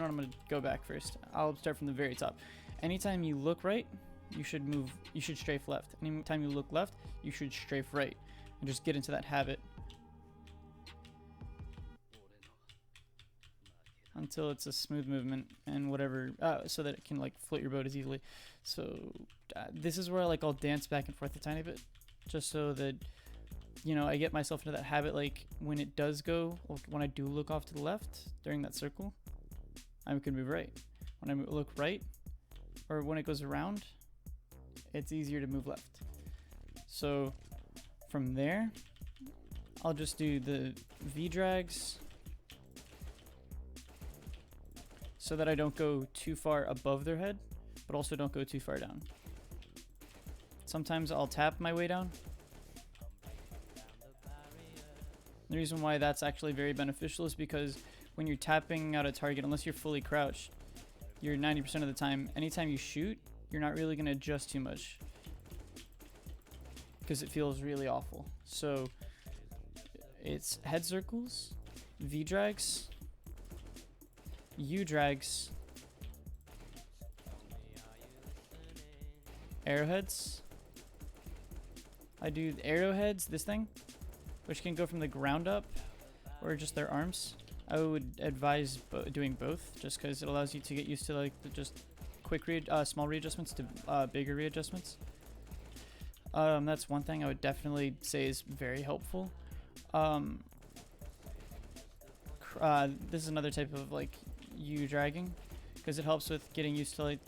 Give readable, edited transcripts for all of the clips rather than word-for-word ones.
what, I'm gonna go back first. I'll start from the very top. Anytime you look right, you should strafe left. Anytime you look left, you should strafe right. And just get into that habit until it's a smooth movement and whatever, so that it can like float your boat as easily. So this is where like I'll dance back and forth a tiny bit, just so that, you know, I get myself into that habit. Like when it does go, when I do look off to the left during that circle, I can move right. When I look right, or when it goes around, it's easier to move left. So from there, I'll just do the V drags so that I don't go too far above their head, but also don't go too far down. Sometimes I'll tap my way down. The reason why that's actually very beneficial is because when you're tapping out a target, unless you're fully crouched, you're 90% of the time, anytime you shoot, you're not really gonna adjust too much because it feels really awful. So it's head circles, V drags, U drags, arrowheads. I do arrowheads, this thing, which can go from the ground up or just their arms. I would advise doing both, just because it allows you to get used to like the just quick small readjustments to bigger readjustments. That's one thing I would definitely say is very helpful. This is another type of like U dragging, because it helps with getting used to like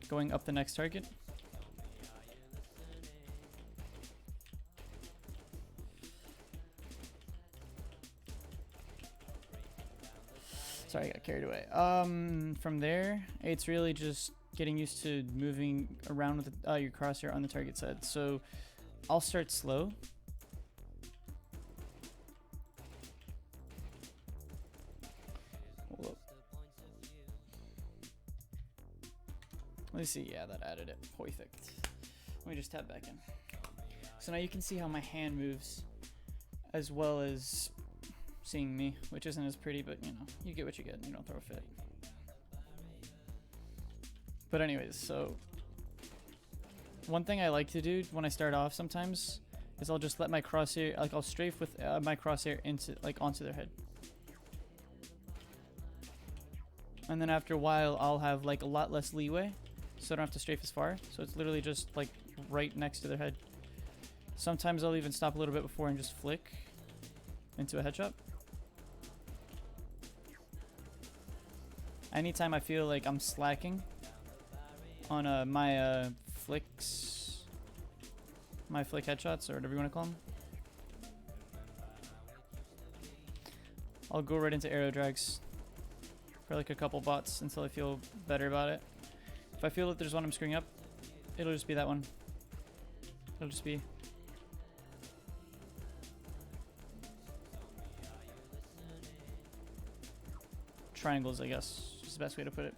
going up the next target. Sorry, I got carried away. From there, it's really just getting used to moving around with your crosshair on the target side. So I'll start slow. Let's see, yeah, that added it. Perfect. Let me just tap back in. So now you can see how my hand moves, as well as seeing me, which isn't as pretty, but you know, you get what you get. You don't throw a fit. But anyways, so one thing I like to do when I start off sometimes is I'll just let my crosshair, like I'll strafe with my crosshair into like onto their head. And then after a while, I'll have like a lot less leeway, so I don't have to strafe as far. So it's literally just like right next to their head. Sometimes I'll even stop a little bit before and just flick into a headshot. Anytime I feel like I'm slacking on my flicks, my flick headshots, or whatever you want to call them, I'll go right into arrow drags for like a couple bots until I feel better about it. If I feel that there's one I'm screwing up, it'll just be that one. It'll just be triangles, I guess, is the best way to put it.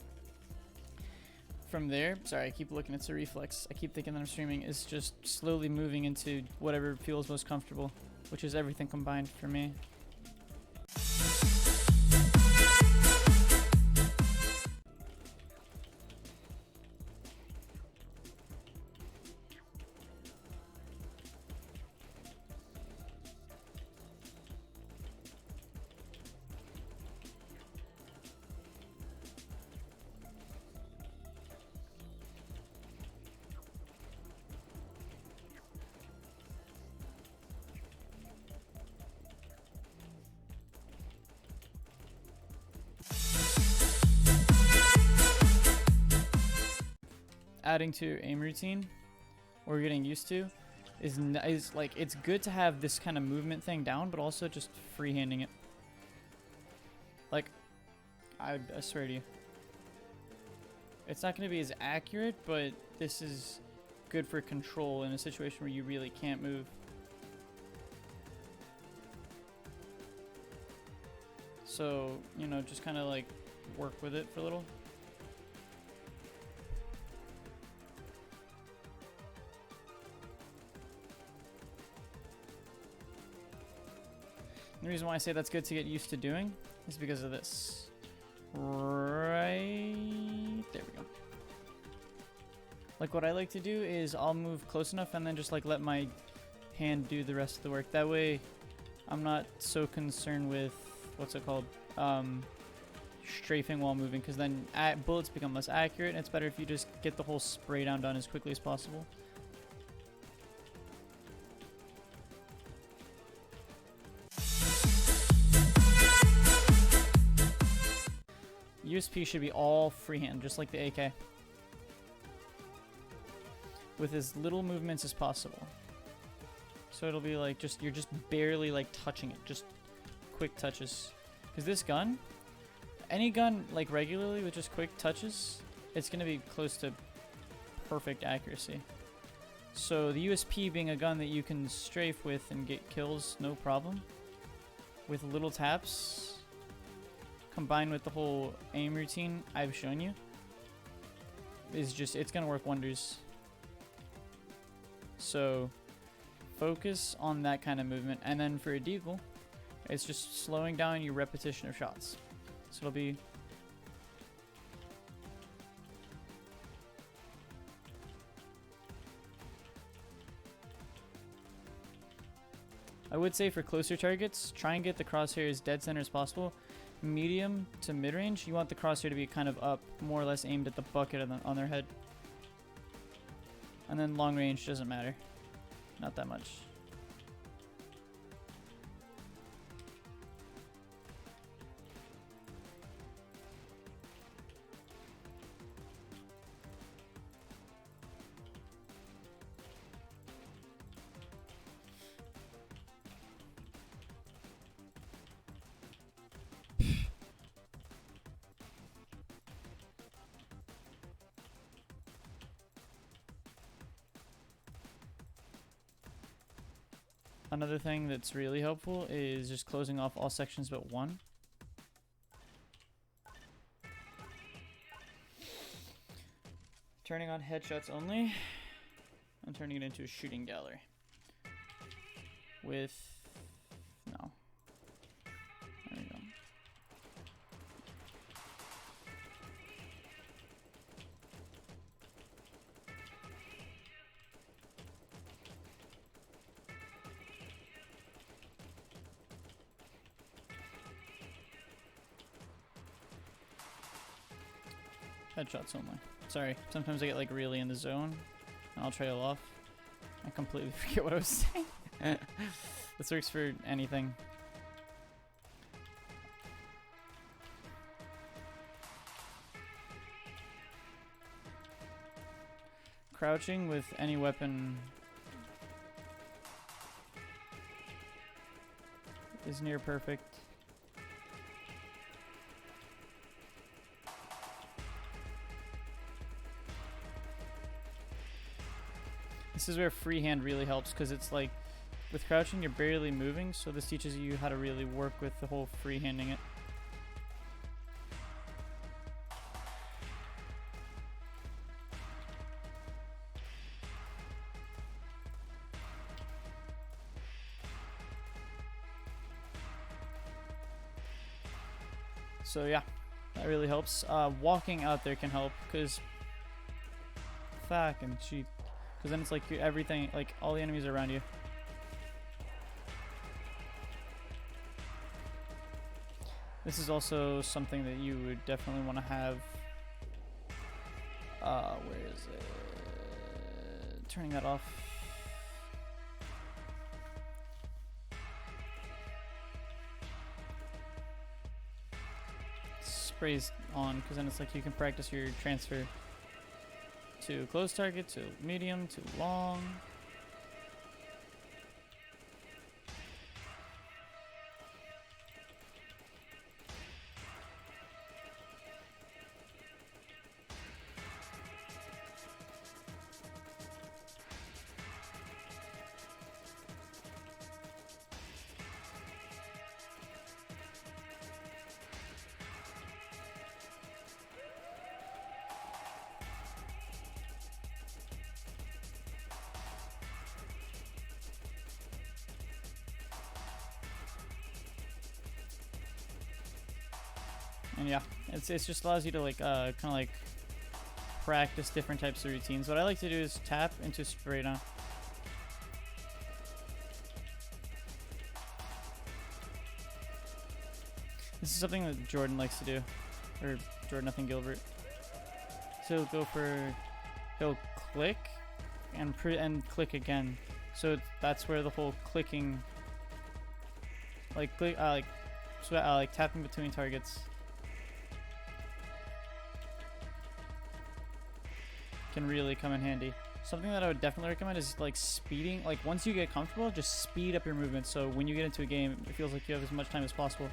From there, sorry, I keep looking, it's a reflex. I keep thinking that I'm streaming, is just slowly moving into whatever feels most comfortable, which is everything combined for me. Adding to your aim routine, or getting used to, is like, it's good to have this kind of movement thing down, but also just freehanding it. Like, I swear to you, it's not going to be as accurate, but this is good for control in a situation where you really can't move. So, you know, just kind of like work with it for a little. The reason why I say that's good to get used to doing is because of this. Right there we go. Like what I like to do is I'll move close enough and then just like let my hand do the rest of the work. That way I'm not so concerned with, what's it called, strafing while moving, because then bullets become less accurate, and it's better if you just get the whole spray down done as quickly as possible. USP should be all freehand, just like the AK, with as little movements as possible. So it'll be like you're just barely like touching it, just quick touches. Because this gun, any gun like regularly with just quick touches, it's gonna be close to perfect accuracy. So the USP being a gun that you can strafe with and get kills no problem, with little taps, combined with the whole aim routine I've shown you, is just, it's gonna work wonders. So focus on that kind of movement, and then for a deagle, it's just slowing down your repetition of shots. So it'll be I would say for closer targets, try and get the crosshair as dead center as possible. Medium to mid-range, you want the crosshair to be kind of up, more or less aimed at the bucket on their head. And then long range doesn't matter. Not that much. Another thing that's really helpful is just closing off all sections but one. Turning on headshots only, and turning it into a shooting gallery. With, no. There we go. Headshots only. Sorry, sometimes I get like really in the zone and I'll trail off. I completely forget what I was saying. This works for anything. Crouching with any weapon is near perfect. This is where freehand really helps, because it's like with crouching you're barely moving, so this teaches you how to really work with the whole freehanding it. So yeah, that really helps. Walking out there can help, because fucking cheap. Because then it's like everything, like all the enemies are around you. This is also something that you would definitely want to have. Where is it? Turning that off. Sprays on, because then it's like you can practice your transfer to close target, to medium, to long. And yeah, it just allows you to like kind of like practice different types of routines. What I like to do is tap into spray down. This is something that Jordan likes to do, or Jordan nothing Gilbert. So he'll click and click again. So that's where the whole clicking, like tapping between targets, can really come in handy. Something that I would definitely recommend is like speeding. Like once you get comfortable, just speed up your movement. So when you get into a game, it feels like you have as much time as possible.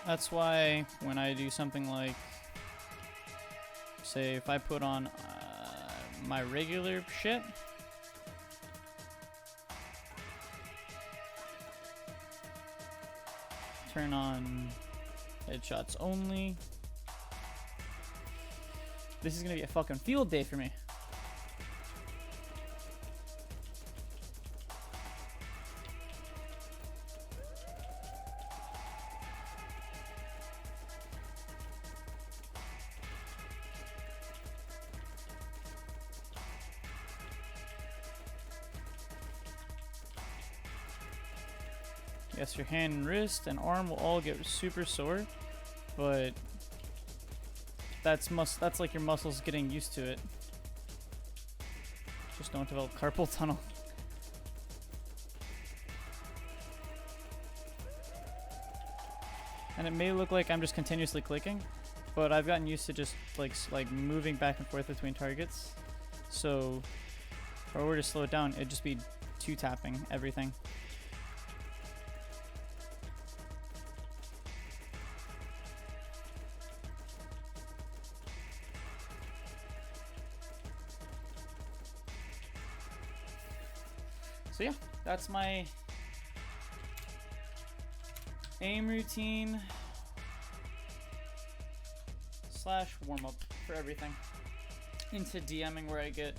That's why when I do something like, say, if I put on my regular shit, turn on headshots only, this is gonna be a fucking field day for me. Yes, your hand and wrist and arm will all get super sore, but that's like your muscles getting used to it. Just don't develop carpal tunnel. And it may look like I'm just continuously clicking, but I've gotten used to just like moving back and forth between targets. So if I were to slow it down, it'd just be two tapping everything. So yeah, that's my aim routine / warm-up for everything. Into DMing, where I get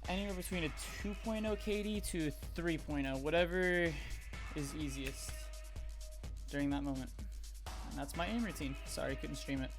anywhere between a 2.0 KD to 3.0, whatever is easiest during that moment. And that's my aim routine. Sorry, couldn't stream it.